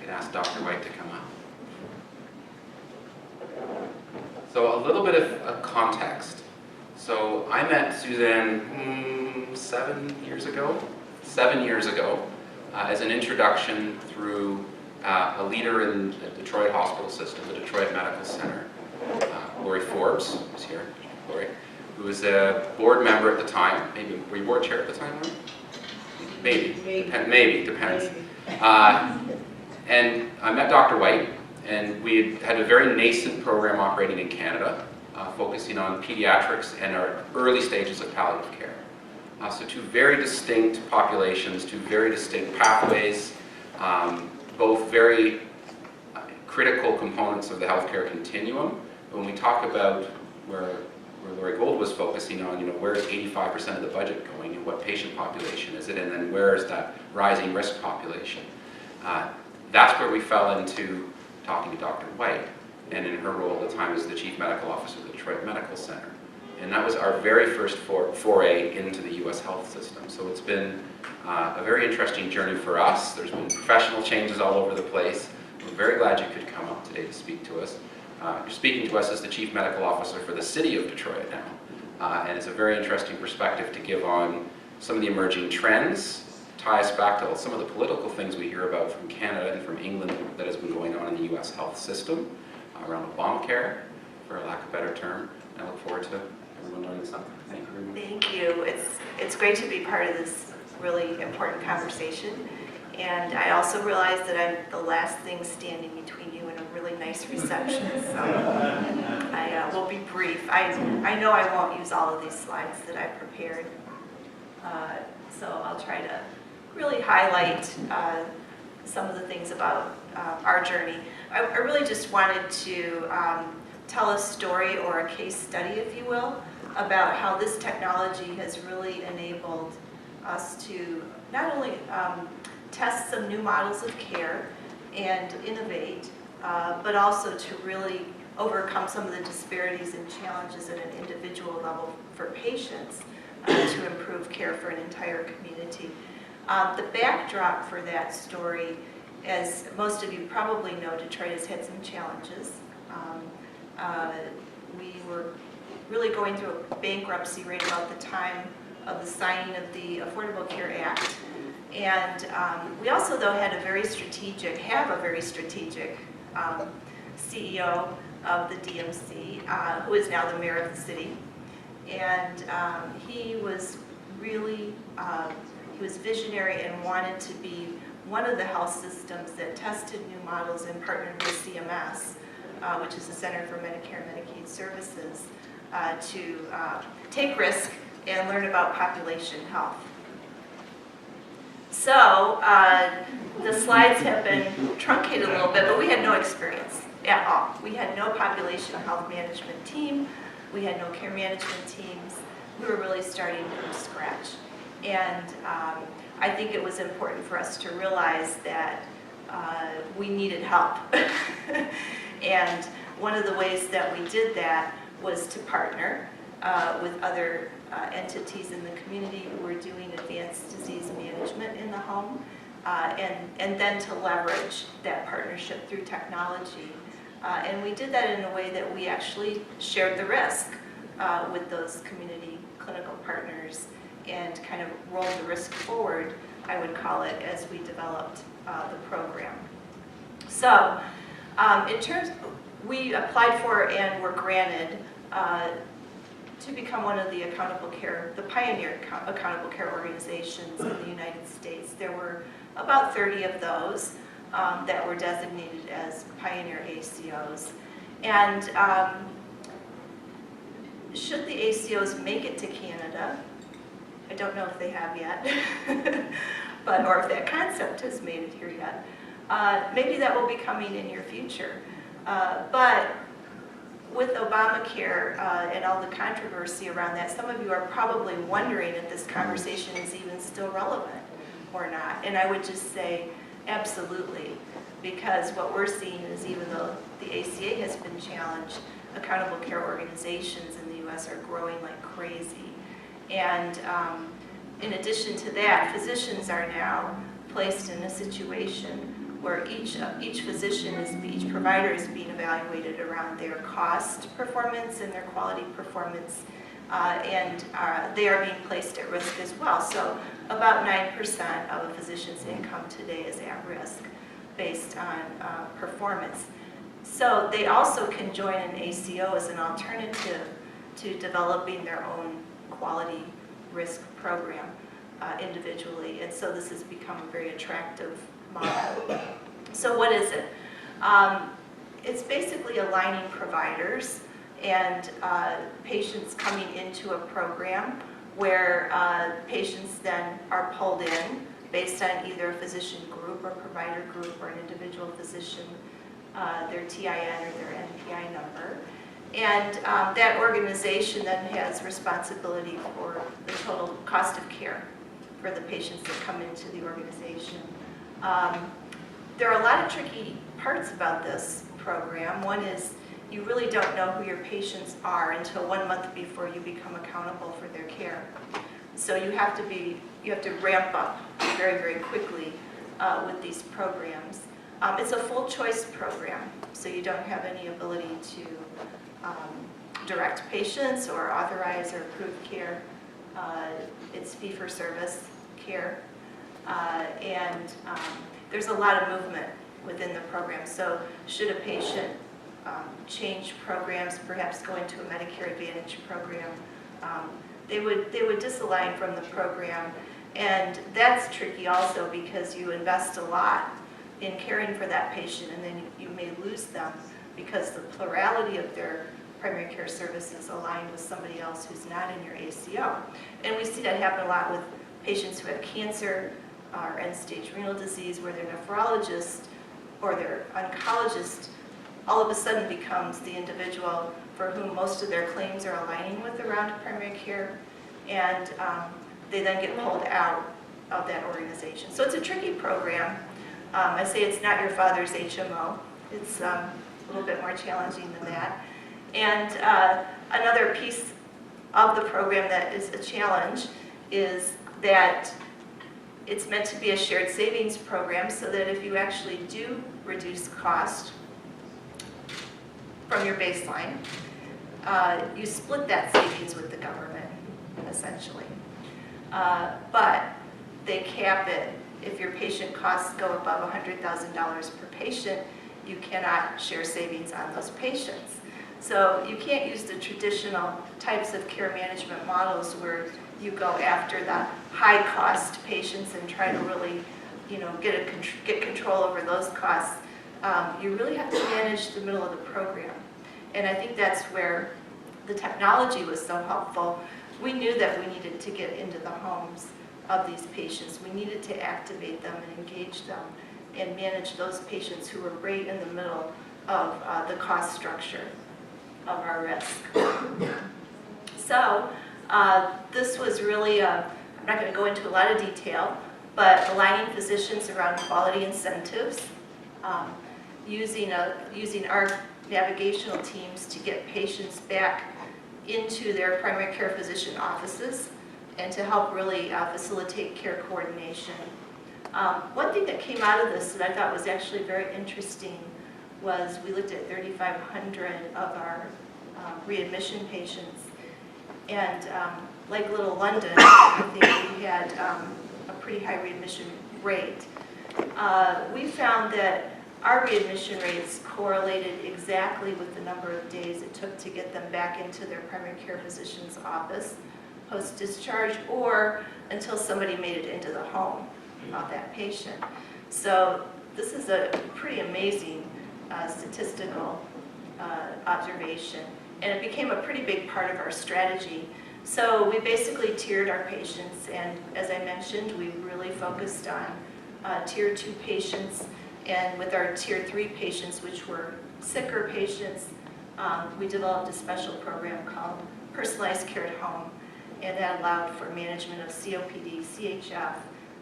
could ask Dr. White to come up. So a little bit of context. So I met Suzanne 7 years ago as an introduction through a leader in the Detroit hospital system, the Detroit Medical Center, Lori Forbes, who's here, Lori, who was a board member at the time. Maybe, were you board chair at the time, Lori? Maybe, depends. And I met Dr. White, and we had a very nascent program operating in Canada, focusing on pediatrics and our early stages of palliative care. So two very distinct populations, two very distinct pathways, both very critical components of the healthcare continuum. When we talk about where Lori Gold was focusing on, where is 85% of the budget going and what patient population is it, and then where is that rising risk population? That's where we fell into talking to Dr. White, and in her role at the time as the Chief Medical Officer of the Detroit Medical Center. And that was our very first foray into the U.S. health system. So it's been a very interesting journey for us. There's been professional changes all over the place. We're very glad you could come up today to speak to us. You're speaking to us as the Chief Medical Officer for the City of Detroit now. And it's a very interesting perspective to give on some of the emerging trends, tie us back to some of the political things we hear about from Canada and from England that has been going on in the U.S. health system, around Obamacare, for a lack of a better term. And I look forward to everyone learning something. Thank you very much. Thank you. It's great to be part of this really important conversation. And I also realize that I'm the last thing standing between you and a really nice reception. So I will be brief. I know I won't use all of these slides that I prepared. So I'll try to really highlight some of the things about our journey. I really just wanted to tell a story or a case study, if you will, about how this technology has really enabled us to not only test some new models of care and innovate, but also to really overcome some of the disparities and challenges at an individual level for patients to improve care for an entire community. The backdrop for that story, as most of you probably know, Detroit has had some challenges. We were really going through a bankruptcy right about the time of the signing of the Affordable Care Act. And we also, though, have a very strategic CEO of the DMC, who is now the mayor of the city. And he was really, he was visionary and wanted to be one of the health systems that tested new models and partnered with CMS, which is the Center for Medicare and Medicaid Services, to take risk and learn about population health. So the slides have been truncated a little bit, but we had no experience at all. We had no population health management team. We had no care management teams. We were really starting from scratch. And I think it was important for us to realize that we needed help. And one of the ways that we did that was to partner with other entities in the community who were doing advanced disease management in the home, and then to leverage that partnership through technology. And we did that in a way that we actually shared the risk with those community clinical partners and kind of rolled the risk forward, I would call it, as we developed the program. So in terms, we applied for and were granted to become one of the pioneer accountable care organizations in the United States. There were about 30 of those that were designated as pioneer ACOs. And should the ACOs make it to Canada, I don't know if they have yet, or if that concept has made it here yet, maybe that will be coming in your future. But with Obamacare and all the controversy around that, some of you are probably wondering if this conversation is even still relevant or not. And I would just say absolutely, because what we're seeing is even though the ACA has been challenged, accountable care organizations in the U.S. are growing like crazy. And in addition to that, physicians are now placed in a situation where each physician each provider is being evaluated around their cost performance and their quality performance, and they are being placed at risk as well. So about 9% of a physician's income today is at risk based on performance. So they also can join an ACO as an alternative to developing their own quality risk program individually. And so this has become a very attractive model. So what is it? It's basically aligning providers and patients coming into a program where patients then are pulled in based on either a physician group or provider group or an individual physician, their TIN or their NPI number. And that organization then has responsibility for the total cost of care for the patients that come into the organization. There are a lot of tricky parts about this program. One is you really don't know who your patients are until 1 month before you become accountable for their care. So you have to ramp up very, very quickly with these programs. It's a full choice program, so you don't have any ability to direct patients or authorize or approve care. It's fee-for-service care, and there's a lot of movement within the program. So should a patient change programs, perhaps go into a Medicare Advantage program, they would disalign from the program, and that's tricky also because you invest a lot in caring for that patient, and then you may lose them because the plurality of their primary care services align with somebody else who's not in your ACO. And we see that happen a lot with patients who have cancer or end-stage renal disease, where their nephrologist or their oncologist all of a sudden becomes the individual for whom most of their claims are aligning with around primary care, and they then get pulled out of that organization. So it's a tricky program. I say it's not your father's HMO. It's a little bit more challenging than that. And another piece of the program that is a challenge is that it's meant to be a shared savings program, so that if you actually do reduce cost from your baseline, you split that savings with the government, essentially. But they cap it. If your patient costs go above $100,000 per patient, you cannot share savings on those patients. So you can't use the traditional types of care management models where you go after the high-cost patients and try to really, get control over those costs. You really have to manage the middle of the program. And I think that's where the technology was so helpful. We knew that we needed to get into the homes of these patients. We needed to activate them and engage them and manage those patients who were right in the middle of the cost structure of our risk. So this was really, I'm not going to go into a lot of detail, but aligning physicians around quality incentives, using our navigational teams to get patients back into their primary care physician offices and to help really facilitate care coordination. One thing that came out of this that I thought was actually very interesting was we looked at 3,500 of our readmission patients, and like Little London, I think we had a pretty high readmission rate. We found that our readmission rates correlated exactly with the number of days it took to get them back into their primary care physician's office post-discharge, or until somebody made it into the home of that patient. So this is a pretty amazing statistical observation, and it became a pretty big part of our strategy. So we basically tiered our patients, and as I mentioned, we really focused on tier 2 patients, and with our tier 3 patients, which were sicker patients, we developed a special program called Personalized Care at Home, and that allowed for management of COPD, CHF,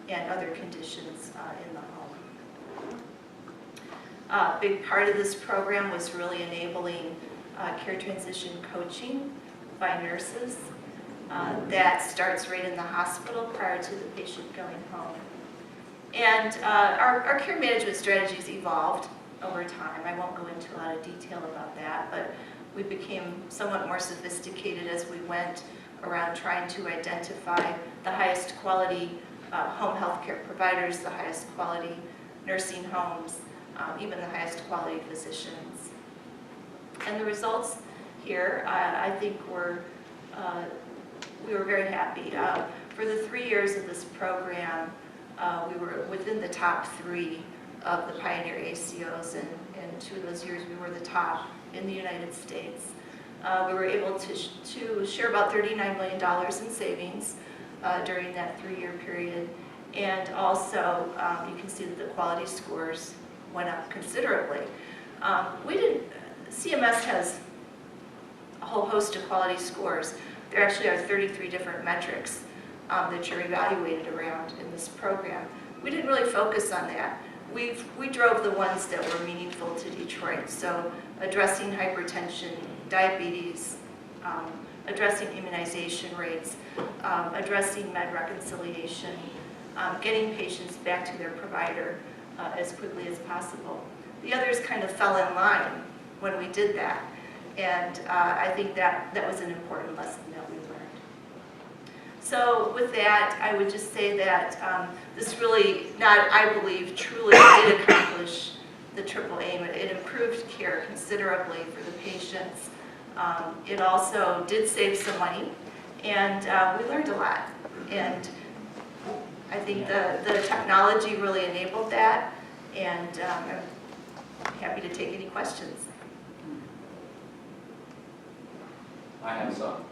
and other conditions in the home. A big part of this program was really enabling care transition coaching by nurses. That starts right in the hospital prior to the patient going home. And our care management strategies evolved over time. I won't go into a lot of detail about that, but we became somewhat more sophisticated as we went around trying to identify the highest quality home health care providers, the highest quality nursing homes, even the highest quality physicians. And the results here, I think we were very happy. For the 3 years of this program, we were within the top 3 of the Pioneer ACOs, and 2 of those years we were the top in the United States. We were able to share about $39 million in savings during that 3-year period, and also you can see that the quality scores went up considerably. CMS has a whole host of quality scores. There actually are 33 different metrics that you're evaluated around in this program. We didn't really focus on that. We drove the ones that were meaningful to Detroit. So addressing hypertension, diabetes, addressing immunization rates, addressing med reconciliation, getting patients back to their provider as quickly as possible. The others kind of fell in line when we did that. And I think that was an important lesson that we learned. So with that, I would just say that this really, I believe, truly did accomplish the triple aim. It improved care considerably for the patients. It also did save some money, and we learned a lot. And I think the technology really enabled that, and I'm happy to take any questions. I have some.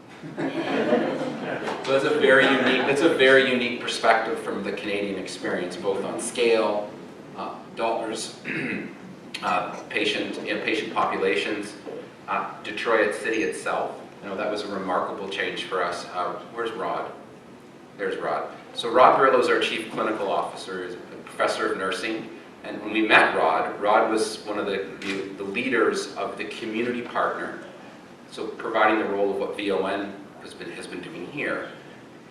So that's a very unique perspective from the Canadian experience, both on scale, dollars, patient populations, Detroit City itself. That was a remarkable change for us. Where's Rod? There's Rod. So Rod Brillo is our Chief Clinical Officer, is a professor of nursing. And when we met Rod was one of the leaders of the community partner, so providing the role of what VON has been doing here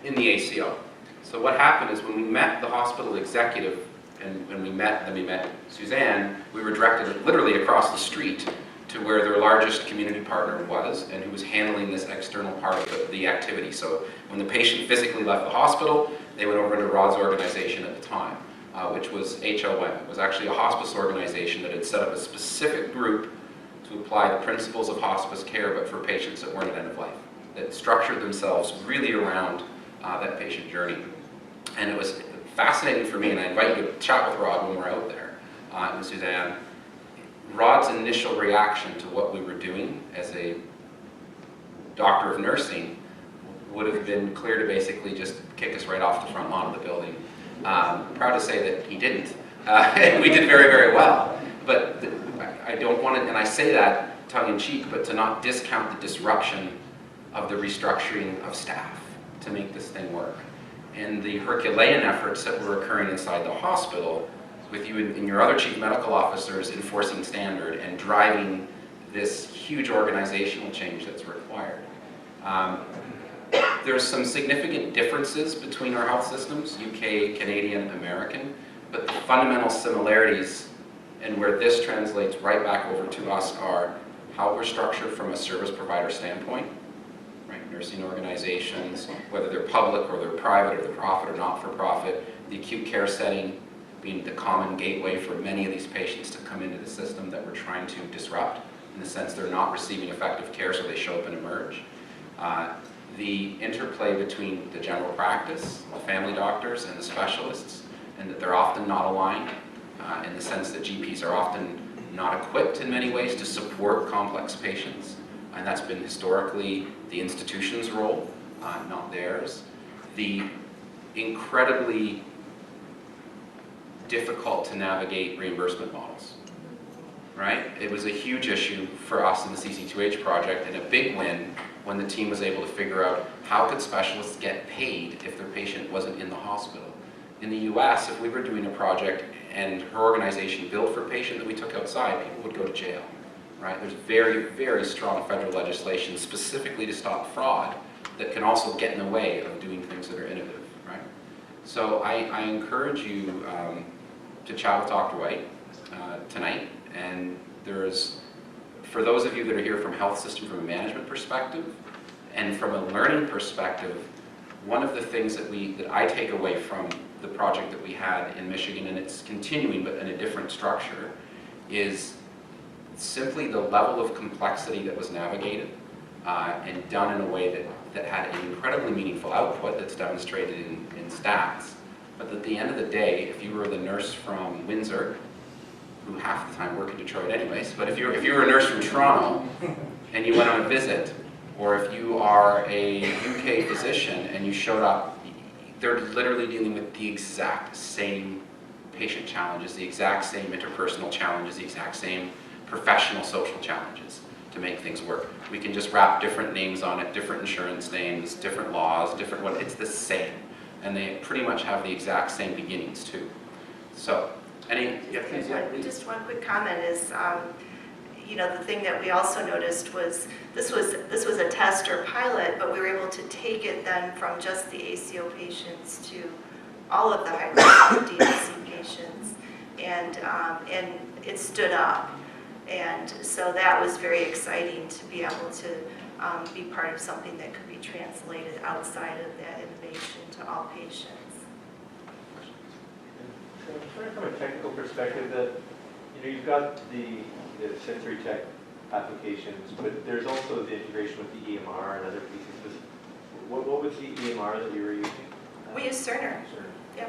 in the ACO. So what happened is when we met the hospital executive, and then we met Suzanne, we were directed literally across the street to where their largest community partner was, and who was handling this external part of the activity. So when the patient physically left the hospital, they went over to Rod's organization at the time, which was HOM. It was actually a hospice organization that had set up a specific group to apply the principles of hospice care, but for patients that weren't at end of life, that structured themselves really around that patient journey. And it was fascinating for me, and I invite you to chat with Rod when we're out there, and Suzanne. Rod's initial reaction to what we were doing as a doctor of nursing would have been clear to basically just kick us right off the front lawn of the building. Proud to say that he didn't. We did very, very well. But I don't want to, and I say that tongue-in-cheek, but to not discount the disruption of the restructuring of staff to make this thing work. And the Herculean efforts that were occurring inside the hospital, with you and your other chief medical officers enforcing standard and driving this huge organizational change that's required. There's some significant differences between our health systems, UK, Canadian, American, but the fundamental similarities and where this translates right back over to us are how we're structured from a service provider standpoint, right? Nursing organizations, whether they're public or they're private or they're profit or not-for-profit, the acute care setting being the common gateway for many of these patients to come into the system that we're trying to disrupt, in the sense they're not receiving effective care, so they show up and emerge. The interplay between the general practice, the family doctors, and the specialists, and that they're often not aligned, in the sense that GPs are often not equipped in many ways to support complex patients, and that's been historically the institution's role, not theirs. The incredibly difficult to navigate reimbursement models, right? It was a huge issue for us in the CC2H project, and a big win when the team was able to figure out how could specialists get paid if their patient wasn't in the hospital. In the US, if we were doing a project and her organization billed for a patient that we took outside, people would go to jail, right? There's very, very strong federal legislation specifically to stop fraud that can also get in the way of doing things that are innovative, right? So I encourage you to chat with Dr. White tonight, and for those of you that are here from health system from a management perspective and from a learning perspective, one of the things that I take away from the project that we had in Michigan, and it's continuing but in a different structure, is simply the level of complexity that was navigated and done in a way that had an incredibly meaningful output that's demonstrated in stats. But at the end of the day, if you were the nurse from Windsor, who half the time work in Detroit anyways, but if you were a nurse from Toronto and you went on a visit, or if you are a UK physician and you showed up, they're literally dealing with the exact same patient challenges, the exact same interpersonal challenges, the exact same professional social challenges to make things work. We can just wrap different names on it, different insurance names, different laws, it's the same. And they pretty much have the exact same beginnings too. So, just one quick comment is, the thing that we also noticed was this was a test or pilot, but we were able to take it then from just the ACO patients to all of the high-risk DMC patients, and it stood up. And so that was very exciting to be able to be part of something that could be translated outside of that innovation to all patients. From a technical perspective, you've got the sensory tech applications, but there's also the integration with the EMR and other pieces. What was the EMR that you were using? We use Cerner. Yeah.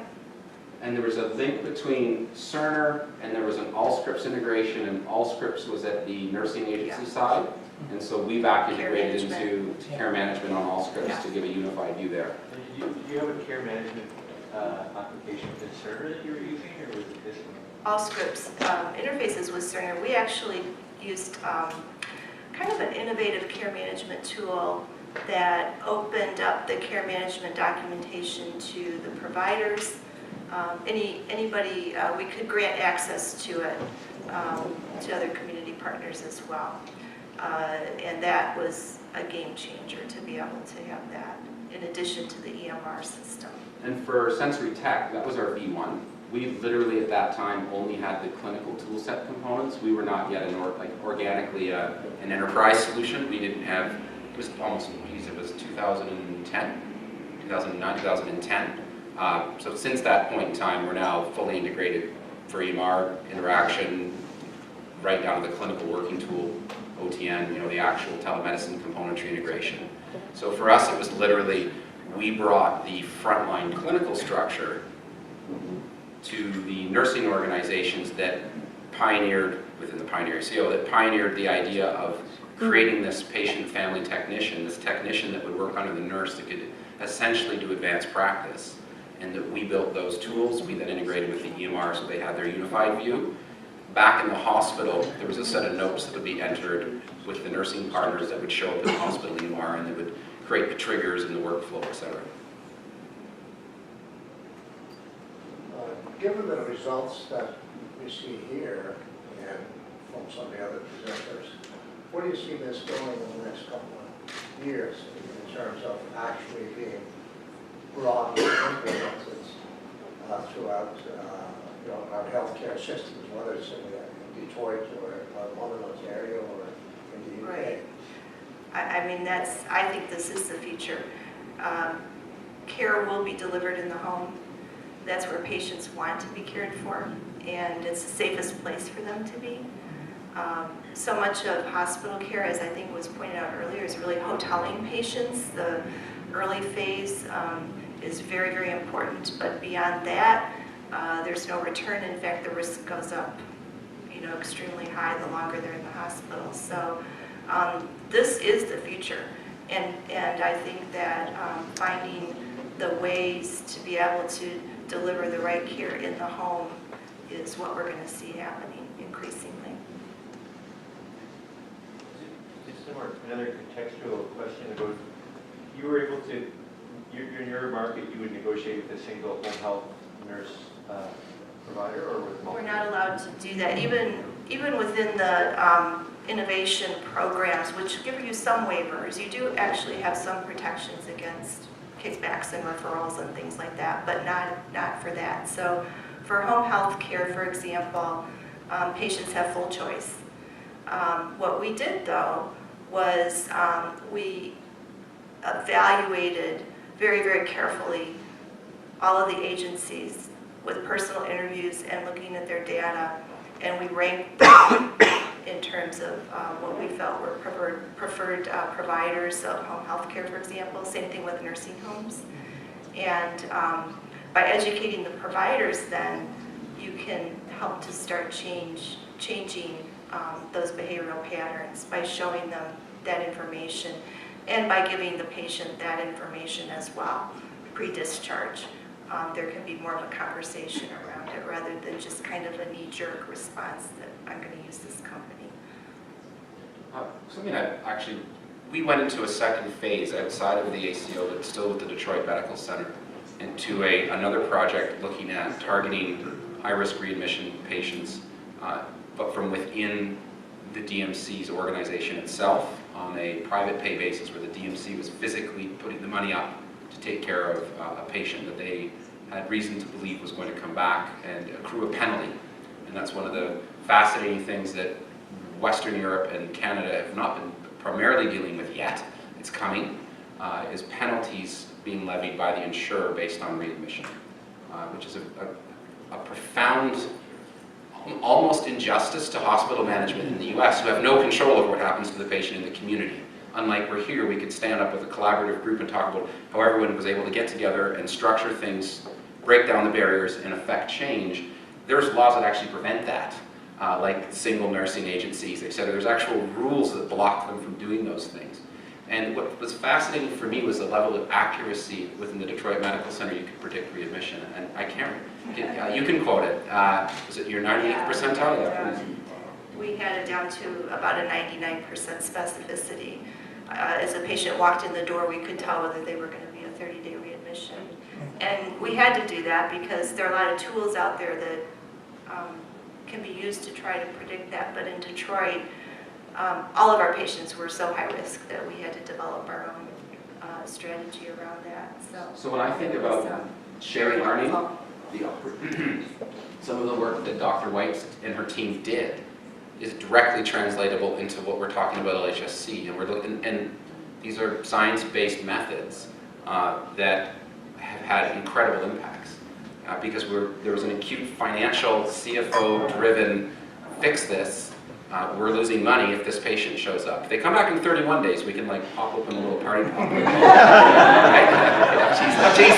And there was a link between Cerner and there was an Allscripts integration, and Allscripts was at the nursing agency side. And so we back integrated into care management on Allscripts to give a unified view there. Do you have a care management application within Cerner that you were using, or was it this one? Allscripts interfaces with Cerner. We actually used kind of an innovative care management tool that opened up the care management documentation to the providers. Anybody, we could grant access to it to other community partners as well. And that was a game changer to be able to have that in addition to the EMR system. And for sensory tech, that was our V1. We literally at that time only had the clinical toolset components. We were not yet organically an enterprise solution. We didn't have, it was 2010, 2009, 2010. So since that point in time, we're now fully integrated for EMR interaction, right down to the clinical working tool, OTN, the actual telemedicine componentry integration. So for us, it was literally, we brought the frontline clinical structure to the nursing organizations that pioneered, within the Pioneer CO, that pioneered the idea of creating this patient family technician, this technician that would work under the nurse that could essentially do advanced practice. And that we built those tools, we then integrated with the EMR so they had their unified view. Back in the hospital, there was a set of notes that would be entered with the nursing partners that would show up in the hospital EMR, and they would create the triggers and the workflow, etc. Given the results that we see here and from some of the other presenters, where do you see this going in the next couple of years in terms of actually being broadly implemented throughout our healthcare systems, whether it's in Detroit or London, Ontario, or in the UK? Right. I think this is the future. Care will be delivered in the home. That's where patients want to be cared for, and it's the safest place for them to be. So much of hospital care, as I think was pointed out earlier, is really hoteling patients. The early phase is very, very important, but beyond that, there's no return. In fact, the risk goes up, extremely high the longer they're in the hospital. So this is the future, and I think that finding the ways to be able to deliver the right care in the home is what we're going to see happening increasingly. Just another contextual question about, you were able to, in your market, you would negotiate with a single home health nurse provider, or with multiple? We're not allowed to do that. Even within the innovation programs, which give you some waivers, you do actually have some protections against kickbacks and referrals and things like that, but not for that. So for home health care, for example, patients have full choice. What we did though was we evaluated very, very carefully all of the agencies with personal interviews and looking at their data, and we ranked them in terms of what we felt were preferred providers of home health care, for example. Same thing with nursing homes. And by educating the providers, then you can help to start changing those behavioral patterns by showing them that information and by giving the patient that information as well, pre-discharge. There can be more of a conversation around it rather than just kind of a knee-jerk response that I'm going to use this company. Something that actually, we went into a second phase outside of the ACO, but still with the Detroit Medical Center, into another project looking at targeting high-risk readmission patients, but from within the DMC's organization itself on a private pay basis where the DMC was physically putting the money up to take care of a patient that they had reason to believe was going to come back and accrue a penalty. And that's one of the fascinating things that Western Europe and Canada have not been primarily dealing with yet. It's coming, is penalties being levied by the insurer based on readmission, which is a profound, almost injustice to hospital management in the US who have no control over what happens to the patient in the community. Unlike we're here, we could stand up with a collaborative group and talk about how everyone was able to get together and structure things, break down the barriers, and affect change. There's laws that actually prevent that, like single nursing agencies, et cetera. There's actual rules that block them from doing those things. And what was fascinating for me was the level of accuracy within the Detroit Medical Center. You could predict readmission, and I can't, you can quote it. Was it your 98th percentile? Yeah, please. We had it down to about a 99% specificity. As a patient walked in the door, we could tell whether they were going to be a 30-day readmission. And we had to do that because there are a lot of tools out there that can be used to try to predict that. But in Detroit, all of our patients were so high risk that we had to develop our own strategy around that. So when I think about sharing learning, some of the work that Dr. White and her team did is directly translatable into what we're talking about LHSC, and we're looking, and these are science-based methods that have had incredible impacts because there was an acute financial CFO-driven fix this. We're losing money if this patient shows up. If they come back in 31 days, we can like pop open a little party pop. Right? Jeez.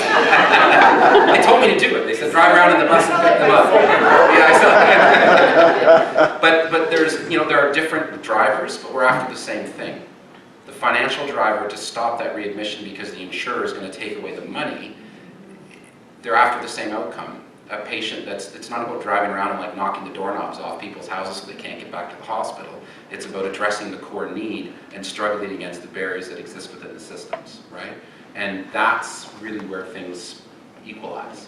They told me to do it. They said drive around in the bus and pick them up. Yeah, but there's, there are different drivers, but we're after the same thing. The financial driver to stop that readmission because the insurer is going to take away the money. They're after the same outcome. A patient it's not about driving around and like knocking the doorknobs off people's houses so they can't get back to the hospital. It's about addressing the core need and struggling against the barriers that exist within the systems, right? And that's really where things equalize.